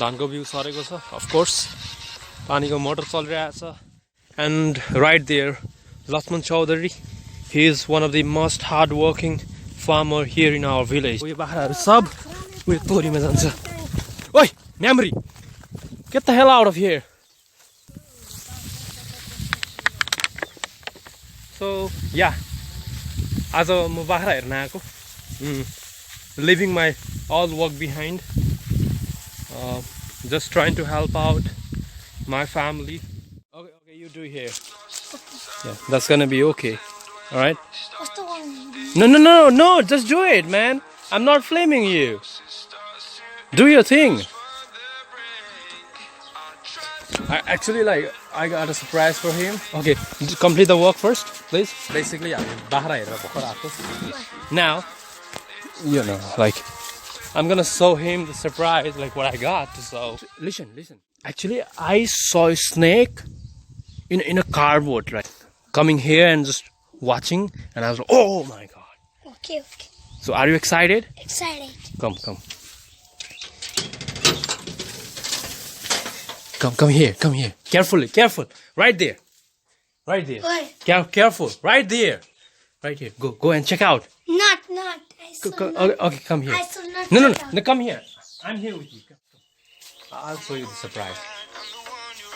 धानको भ्यू सरेको छ अफ कोर्स पानीको मोटर चलिरहेको छ and right there Lakshman Chaudhary, he is one of the most hard working farmer here in our village. यो बाख्राहरु सब उयो तोरीमा जान्छ. ओइ memory, get the hell out of here. So yeah, आज म बाख्रा हेर्न आएको, leaving my all work behind, just trying to help out my family. Okay, you do here. Yeah, that's gonna be okay. All right. No, just do it, man. I'm not flaming you. Do your thing. I got a surprise for him. Okay, complete the work first, please. Basically, now, you know, like, I'm gonna show him the surprise, like what I got to show. Listen. Actually, I saw a snake in a cardboard, right? Coming here and just watching, and I was like, oh my god. Okay. So are you excited? Excited. Come. Come here. Careful. Right there. What? Careful. Right there. Right here. Go and check out. Not. I saw not. Okay, come here. I saw not. No, come here. I'm here with you. Come. I'll show you the surprise.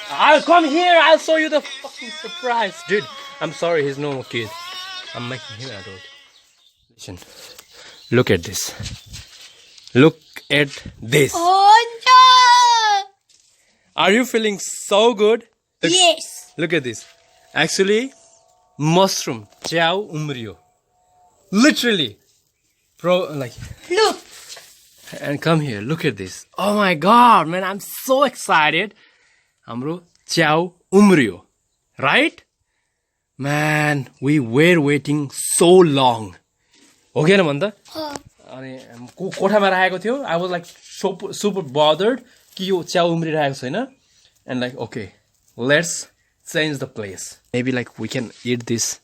I'll come here. I'll show you the fucking surprise, dude. I'm sorry, he's no kid. I'm making him adult. Listen, look at this. Oh no! Are you feeling so good? Yes. Look at this. Actually, mushroom Chao umrio. Literally, Look. And come here. Look at this. Oh my god, man! I'm so excited. Amro Chao umrio, right? Man, we were waiting so long. Okay, na manda? अनि कोठामा राखेको थियो. I was like super bothered कि यो च्याउ उम्रिरहेको छैन. And like, okay, let's change the place. Maybe like we can eat this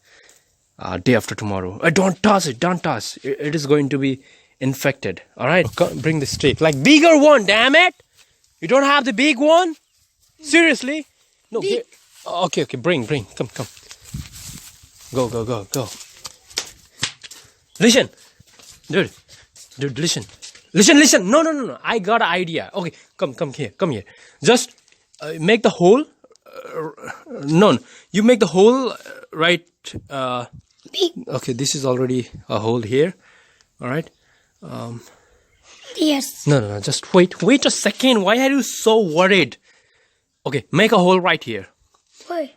day after tomorrow. Don't touch it. It is going to be infected. All right, bring the stick. Like bigger one, damn it! You don't have the big one? Seriously? No. Okay. Bring. Come. Go. Listen, dude. Listen. No. I got an idea. Okay, come here. Just make the hole. No, you make the hole right. Okay, this is already a hole here. All right. Yes. No. Just wait a second. Why are you so worried? Okay, make a hole right here. Where?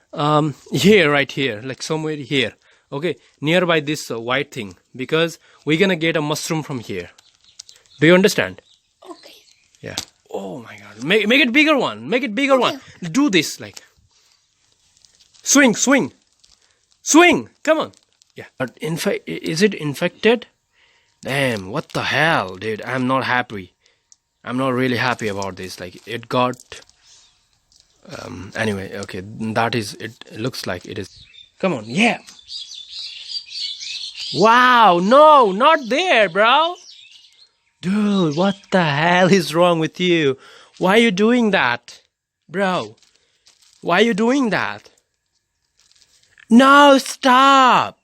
Here, right here, like somewhere here. Okay, nearby this white thing, because we're gonna get a mushroom from here. Do you understand? Okay. Yeah. Oh my god. Make it bigger one. One. Do this like. Swing. Come on. Yeah. But is it infected? Damn, what the hell, dude? I'm not happy. I'm not really happy about this. Like it got anyway, okay, that is it. Looks like it is. Come on, yeah. Wow, no, not there, bro. Dude, what the hell is wrong with you? Why are you doing that, bro? Why are you doing that? No, stop.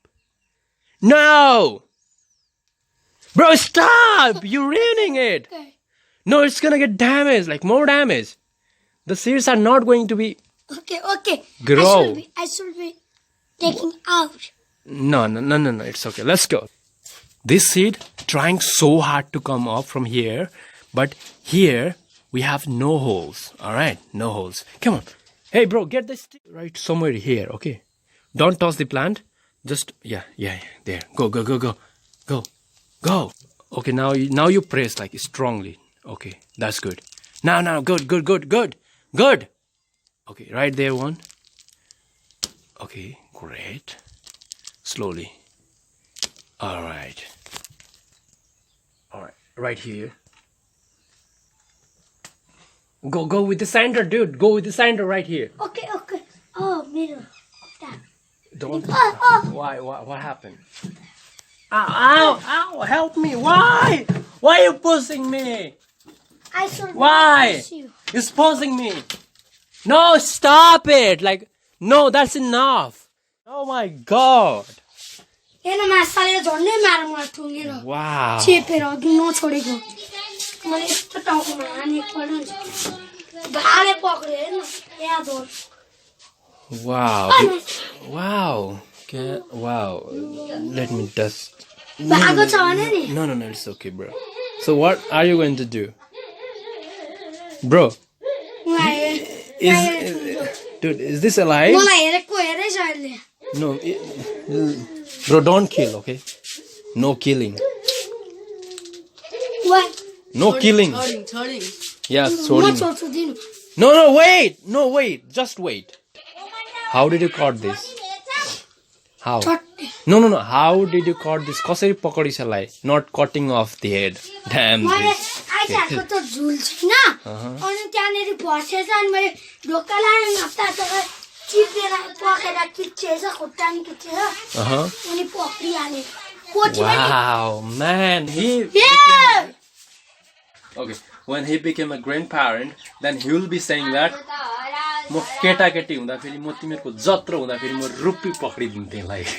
No, bro, stop. You're ruining it. Okay. No, it's gonna get damaged, like more damage. The seeds are not going to be Okay. grow. I should be taking out. No, it's okay. Let's go. This seed trying so hard to come up from here, but here we have no holes. All right, no holes. Come on. Hey, bro, get this right somewhere here, okay? Don't toss the plant. Just, yeah, there. Go. Okay, now you press like strongly. Okay, that's good. Now, good. Okay, right there one. Okay, great. Slowly. All right, right here. Go with the center, dude. Go with the center right here. Okay. Oh, middle. Don't. Why? What happened? Ow! Help me! Why? Why are you pushing me? I should Why? kiss you. You're exposing me. No, stop it. Like, no, that's enough. Oh my God. हेर्न माछाले झन्डै मार मलाई टुङ्गेर Wow. चेपेर अघि नछोडेको मैले यस्तो टाउकोमा हानेको हुन्छ भाले पक्रे हेर्न याद हो Wow. Wow. Okay. Wow. Let me dust. भागो छ भने नि No, it's okay, bro. So what are you going to do? Bro, dude, is this alive? मलाई हेरेको हेरै छ अहिले No, bro, don't kill, okay? No killing. What? No killing. Turning. Yeah, म sorry. छोड्छु दिनु No, wait. Just wait. How did you caught this? How? छट्टे No. How did you caught this? कसरी पकडी सलाई? Not cutting off the head. Damn मैले this. आइसकेको त झुल छैन अनि त्यहाँनेरि फसेछ अनि मैले ढोका लाएर नप्तासँग चिपेर पकेर किच्चेछ खुट्टा नि किच्चेछ अनि पक्रिहालेँ Wow, man, Yeah! Okay, when he became a grandparent, then he will be saying that म केटाकेटी हुँदाखेरि म तिमीहरुको जत्रो हुँदाखेरि म रुपी पक्रिदिन्थे like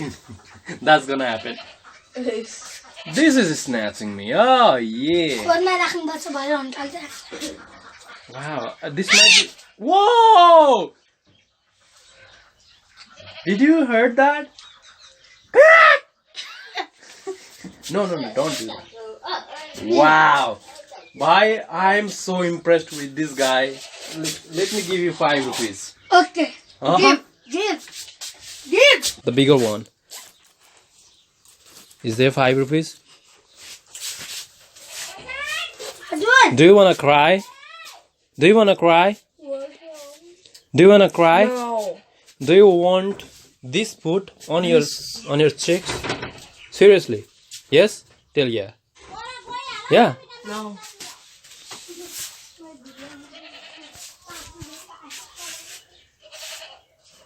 that's gonna happen. This is snatching me. Oh yeah. खोरमा राख्नुपर्छ भनेर अन्टाल्छ Wow, this might be. Whoa! Did you heard that? No, don't do that. Wow. Why I'm so impressed with this guy. Let me give you 5 rupees. Okay. Give. The bigger one. Is there 5 rupees? Do you wanna cry? Do you wanna cry? Do you wanna cry? No. Do you want this food on your cheeks? Seriously? Yes? Tell yeah. Yeah. No.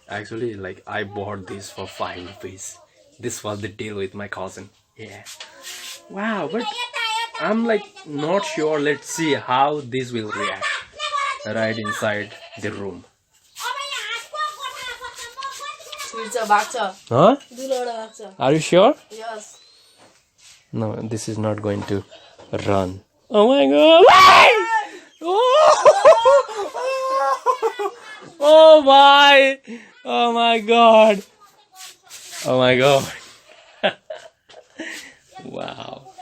Actually, like I bought this for 5 rupees. This was the deal with my cousin. Yeah. Wow, but I'm like not sure. Let's see how this will react right inside the room. Huh? Are you sure? Yes. No, this is not going to run. Oh my god! Oh my! Oh my god! Oh my god! Wow.